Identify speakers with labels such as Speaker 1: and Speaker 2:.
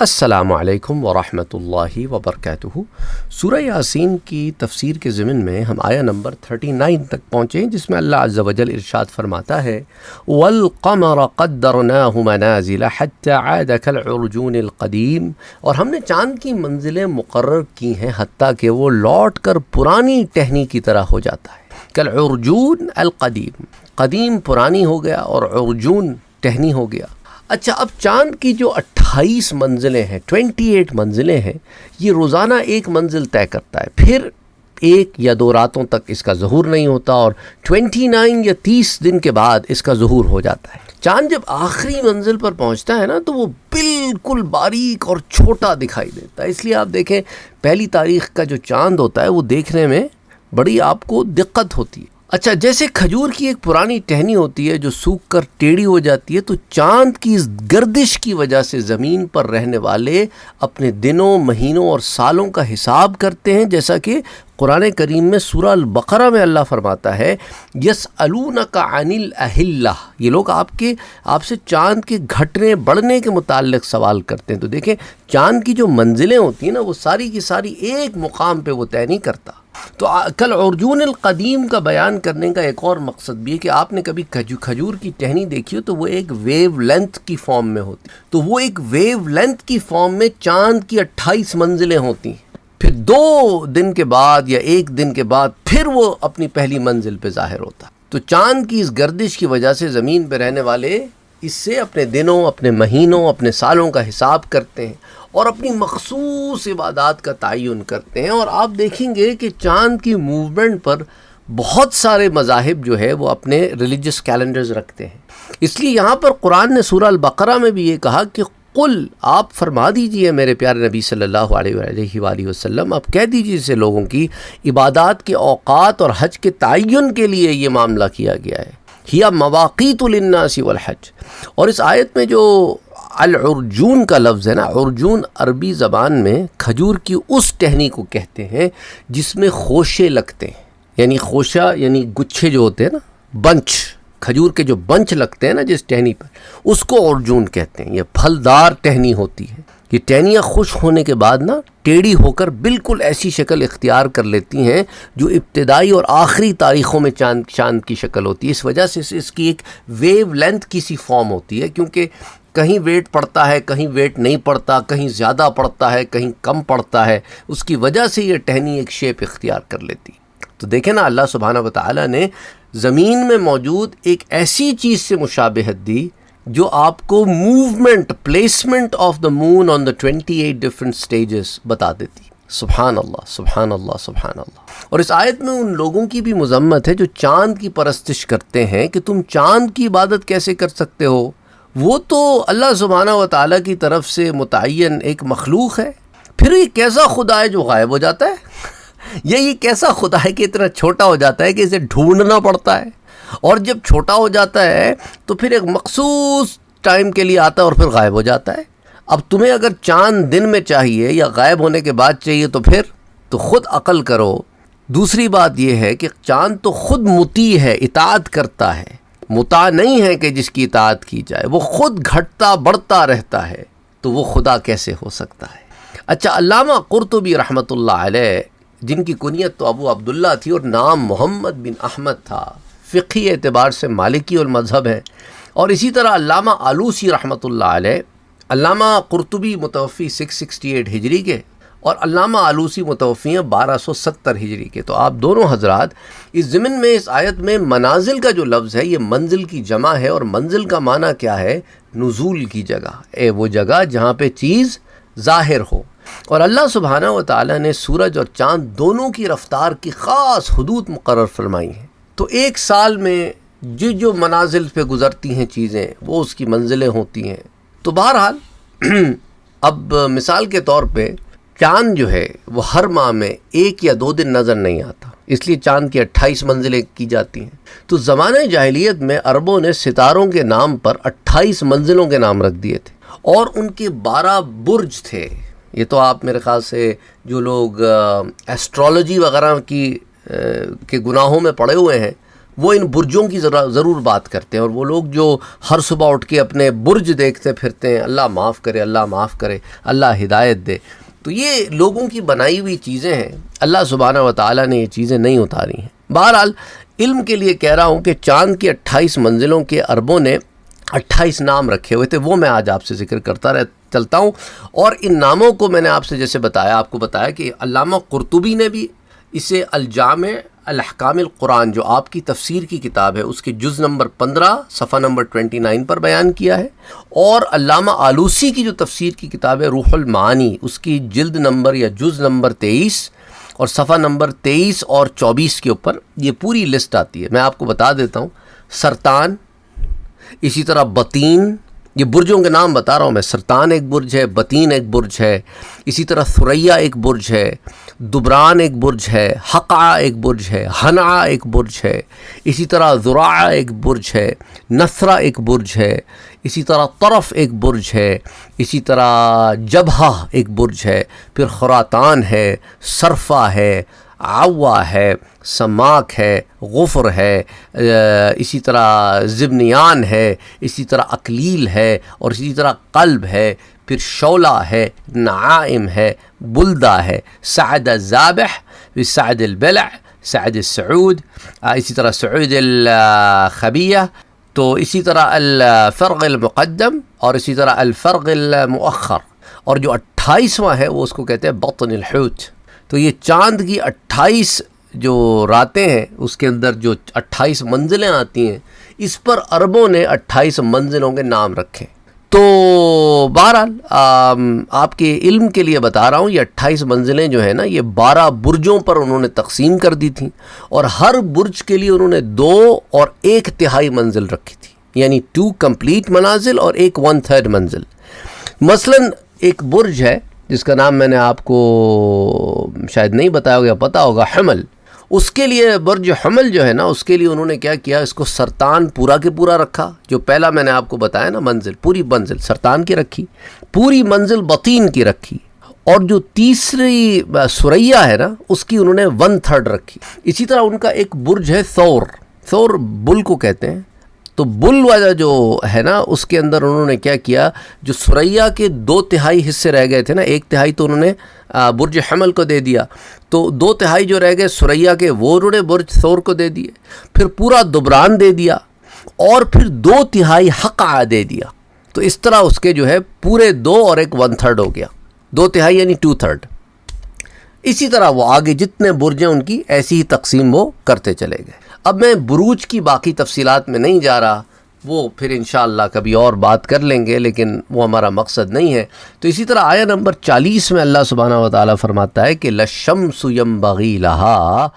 Speaker 1: السلام علیکم ورحمۃ اللہ وبرکاتہ۔ سورہ یاسین کی تفسیر کے ضمن میں ہم آیہ نمبر 39 تک پہنچے، جس میں اللہ عز و جل ارشاد فرماتا ہے وَالْقَمَرَ قَدَّرْنَاهُ مَنَازِلَ حَتَّى عَادَ كَالْعُرْجُونِ الْقَدِيمِ، اور ہم نے چاند کی منزلیں مقرر کی ہیں حتیٰ کہ وہ لوٹ کر پرانی ٹہنی کی طرح ہو جاتا ہے۔ کالعرجون القدیم، قدیم پرانی ہو گیا اور عرجون ٹہنی ہو گیا۔ اچھا، اب چاند کی جو 28 منزلیں ہیں، 28 منزلیں ہیں، یہ روزانہ ایک منزل طے کرتا ہے، پھر ایک یا دو راتوں تک اس کا ظہور نہیں ہوتا، اور 29 یا 30 دن کے بعد اس کا ظہور ہو جاتا ہے۔ چاند جب آخری منزل پر پہنچتا ہے نا تو وہ بالکل باریک اور چھوٹا دکھائی دیتا ہے۔ اس لیے آپ دیکھیں پہلی تاریخ کا جو چاند ہوتا ہے وہ دیکھنے میں بڑی آپ کو دقت ہوتی ہے۔ اچھا، جیسے کھجور کی ایک پرانی ٹہنی ہوتی ہے جو سوکھ کر ٹیڑھی ہو جاتی ہے، تو چاند کی اس گردش کی وجہ سے زمین پر رہنے والے اپنے دنوں، مہینوں اور سالوں کا حساب کرتے ہیں، جیسا کہ قرآن کریم میں سورہ البقرہ میں اللہ فرماتا ہے یسألونک عن الأہلہ، یہ لوگ آپ سے چاند کے گھٹنے بڑھنے کے متعلق سوال کرتے ہیں۔ تو دیکھیں چاند کی جو منزلیں ہوتی ہیں نا، وہ ساری کی ساری ایک مقام پہ وہ طے نہیں کرتا۔ تو کالعرجون القدیم کا بیان کرنے کا ایک اور مقصد بھی ہے کہ آپ نے کبھی کھجور کی ٹہنی دیکھی ہو تو وہ ایک ویو لینتھ کی فارم میں ہوتی، تو وہ ایک ویو لینتھ کی فارم میں چاند کی 28 منزلیں ہوتی ہیں، پھر 2 دن کے بعد یا 1 دن کے بعد پھر وہ اپنی پہلی منزل پہ ظاہر ہوتا۔ تو چاند کی اس گردش کی وجہ سے زمین پہ رہنے والے اس سے اپنے دنوں، اپنے مہینوں، اپنے سالوں کا حساب کرتے ہیں اور اپنی مخصوص عبادات کا تعین کرتے ہیں۔ اور آپ دیکھیں گے کہ چاند کی موومنٹ پر بہت سارے مذاہب جو ہے وہ اپنے ریلیجس کیلنڈرز رکھتے ہیں۔ اس لیے یہاں پر قرآن نے سورہ البقرہ میں بھی یہ کہا کہ قل، آپ فرما دیجئے میرے پیارے نبی صلی اللہ علیہ وآلہ وسلم، آپ کہہ دیجئے اسے لوگوں کی عبادات کے اوقات اور حج کے تعین کے لیے یہ معاملہ کیا گیا ہے، ہی مواقیت للناس والحج۔ اور اس آیت میں جو العرجون کا لفظ ہے نا، عرجون عربی زبان میں کھجور کی اس ٹہنی کو کہتے ہیں جس میں خوشے لگتے ہیں، یعنی خوشہ یعنی گچھے جو ہوتے ہیں نا، بنچ، کھجور کے جو بنچ لگتے ہیں نا جس ٹہنی پر، اس کو عرجون کہتے ہیں۔ یہ پھلدار ٹہنی ہوتی ہے۔ یہ ٹہنیاں خشک ہونے کے بعد نا ٹیڑھی ہو کر بالکل ایسی شکل اختیار کر لیتی ہیں جو ابتدائی اور آخری تاریخوں میں چاند کی شکل ہوتی ہے۔ اس وجہ سے اس کی ایک ویو لینتھ کی سی فارم ہوتی ہے، کیونکہ کہیں ویٹ پڑتا ہے، کہیں ویٹ نہیں پڑتا، کہیں زیادہ پڑتا ہے، کہیں کم پڑتا ہے، اس کی وجہ سے یہ ٹہنی ایک شیپ اختیار کر لیتی۔ تو دیکھیں نا، اللہ سبحانہ وتعالی نے زمین میں موجود ایک ایسی چیز سے مشابہت دی جو آپ کو movement, placement of the moon on the 28 different stages بتا دیتی۔ سبحان اللہ، سبحان اللہ، سبحان اللہ۔ اور اس آیت میں ان لوگوں کی بھی مذمت ہے جو چاند کی پرستش کرتے ہیں کہ تم چاند کی عبادت کیسے کر سکتے ہو، وہ تو اللہ سبحانہ وتعالی کی طرف سے متعین ایک مخلوق ہے۔ پھر یہ کیسا خدا ہے جو غائب ہو جاتا ہے؟ یہ کیسا خدا ہے کہ اتنا چھوٹا ہو جاتا ہے کہ اسے ڈھونڈنا پڑتا ہے، اور جب چھوٹا ہو جاتا ہے تو پھر ایک مخصوص ٹائم کے لیے آتا ہے اور پھر غائب ہو جاتا ہے۔ اب تمہیں اگر چاند دن میں چاہیے یا غائب ہونے کے بعد چاہیے تو پھر تو خود عقل کرو۔ دوسری بات یہ ہے کہ چاند تو خود مطیع ہے، اطاعت کرتا ہے، مطاع نہیں ہے کہ جس کی اطاعت کی جائے، وہ خود گھٹتا بڑھتا رہتا ہے، تو وہ خدا کیسے ہو سکتا ہے؟ اچھا، علامہ قرطبی رحمۃ اللہ علیہ، جن کی کنیت تو ابو عبداللہ تھی اور نام محمد بن احمد تھا، فقہی اعتبار سے مالکی المذہب ہے، اور اسی طرح علامہ آلوسی رحمۃ اللہ علیہ، علامہ قرطبی متوفی 668 ہجری کے اور علامہ آلوسی متوفی ہیں 1270 ہجری کے۔ تو آپ دونوں حضرات اس ضمن میں اس آیت میں منازل کا جو لفظ ہے یہ منزل کی جمع ہے، اور منزل کا معنی کیا ہے؟ نزول کی جگہ، وہ جگہ جہاں پہ چیز ظاہر ہو۔ اور اللہ سبحانہ وتعالی نے سورج اور چاند دونوں کی رفتار کی خاص حدود مقرر فرمائی ہیں۔ تو ایک سال میں جو منازل پہ گزرتی ہیں چیزیں وہ اس کی منزلیں ہوتی ہیں۔ تو بہرحال اب مثال کے طور پہ چاند جو ہے وہ ہر ماہ میں 1 یا 2 دن نظر نہیں آتا، اس لیے چاند کی 28 منزلیں کی جاتی ہیں۔ تو زمانہ جاہلیت میں عربوں نے ستاروں کے نام پر 28 منزلوں کے نام رکھ دیے تھے، اور ان کے 12 برج تھے۔ یہ تو آپ میرے خیال سے جو لوگ ایسٹرالوجی وغیرہ کے گناہوں میں پڑے ہوئے ہیں وہ ان برجوں کی ضرور بات کرتے ہیں، اور وہ لوگ جو ہر صبح اٹھ کے اپنے برج دیکھتے پھرتے ہیں، اللہ معاف کرے، اللہ معاف کرے، اللہ ہدایت دے، تو یہ لوگوں کی بنائی ہوئی چیزیں ہیں، اللہ سبحانہ و تعالیٰ نے یہ چیزیں نہیں اتاری ہیں۔ بہرحال علم کے لیے کہہ رہا ہوں کہ چاند کی 28 منزلوں کے عربوں نے 28 نام رکھے ہوئے تھے، وہ میں آج آپ سے ذکر کرتا چلتا ہوں، اور ان ناموں کو میں نے آپ سے جیسے بتایا، آپ کو بتایا کہ علامہ قرطبی نے بھی اسے الجامع الاحکام القرآن، جو آپ کی تفسیر کی کتاب ہے، اس کے جز نمبر 15 صفحہ نمبر 29 پر بیان کیا ہے، اور علامہ آلوسی کی جو تفسیر کی کتاب ہے روح المعانی، اس کی جلد نمبر یا جز نمبر 23 اور صفحہ نمبر 23 اور 24 کے اوپر یہ پوری لسٹ آتی ہے۔ میں آپ کو بتا دیتا ہوں، سرطان، اسی طرح بطین، یہ برجوں کے نام بتا رہا ہوں میں، سرطان ایک برج ہے، بطین ایک برج ہے، اسی طرح ثریا ایک برج ہے، دبران ایک برج ہے، حقع ایک برج ہے، حنع ایک برج ہے، اسی طرح ذراع ایک برج ہے، نثرہ ایک برج ہے، اسی طرح طرف ایک برج ہے، اسی طرح جبہہ ایک برج ہے، پھر خراتان ہے، صرفہ ہے، عوا ہے، سماک ہے، غفر ہے، اسی طرح زبنیان ہے، اسی طرح اکلیل ہے، اور اسی طرح قلب ہے، پھر شعلہ ہے، نعائم ہے، بلدہ ہے، سعد الذابح، پھر سعد البلع، سعد السعود، اسی طرح سعود الخبیہ، تو اسی طرح الفرغ المقدم، اور اسی طرح الفرغ المؤخر، اور جو 28واں ہے وہ اس کو کہتے ہیں بطن الحوت۔ تو یہ چاند کی 28 جو راتیں ہیں، اس کے اندر جو 28 منزلیں آتی ہیں، اس پر عربوں نے 28 منزلوں کے نام رکھے۔ تو بہرحال آپ کے علم کے لیے بتا رہا ہوں، یہ 28 منزلیں جو ہیں نا، یہ 12 برجوں پر انہوں نے تقسیم کر دی تھیں، اور ہر برج کے لیے انہوں نے 2 اور 1/3 منزل رکھی تھی، یعنی 2 کمپلیٹ منازل اور 1 1/3 منزل۔ مثلا ایک برج ہے جس کا نام میں نے آپ کو شاید نہیں بتایا ہوگا، پتہ ہوگا، حمل، اس کے لیے برج حمل جو ہے نا، اس کے لیے انہوں نے کیا کیا، اس کو سرطان پورا کے پورا رکھا، جو پہلا میں نے آپ کو بتایا نا منزل، پوری منزل سرطان کی رکھی، پوری منزل بطین کی رکھی، اور جو تیسری ثریا ہے نا، اس کی انہوں نے 1/3 رکھی۔ اسی طرح ان کا ایک برج ہے ثور بل کو کہتے ہیں، تو بل والا جو ہے نا، اس کے اندر انہوں نے کیا کیا، جو ثریا کے 2/3 حصے رہ گئے تھے نا، 1/3 تو انہوں نے برج حمل کو دے دیا، تو 2/3 جو رہ گئے ثریا کے، وہ انہوں نے برج ثور کو دے دیے، پھر پورا دبران دے دیا، اور پھر 2/3 حقع دے دیا، تو اس طرح اس کے جو ہے پورے 2 اور 1 1/3 ہو گیا، 2/3 یعنی 2/3۔ اسی طرح وہ آگے جتنے برج ہیں ان کی ایسی ہی تقسیم وہ کرتے چلے گئے۔ اب میں بروج کی باقی تفصیلات میں نہیں جا رہا، وہ پھر انشاءاللہ کبھی اور بات کر لیں گے، لیکن وہ ہمارا مقصد نہیں ہے۔ تو اسی طرح آیہ نمبر 40 میں اللہ سبحانہ و تعالیٰ فرماتا ہے کہ لَلشَّمْسُ يَنبَغِي لَهَا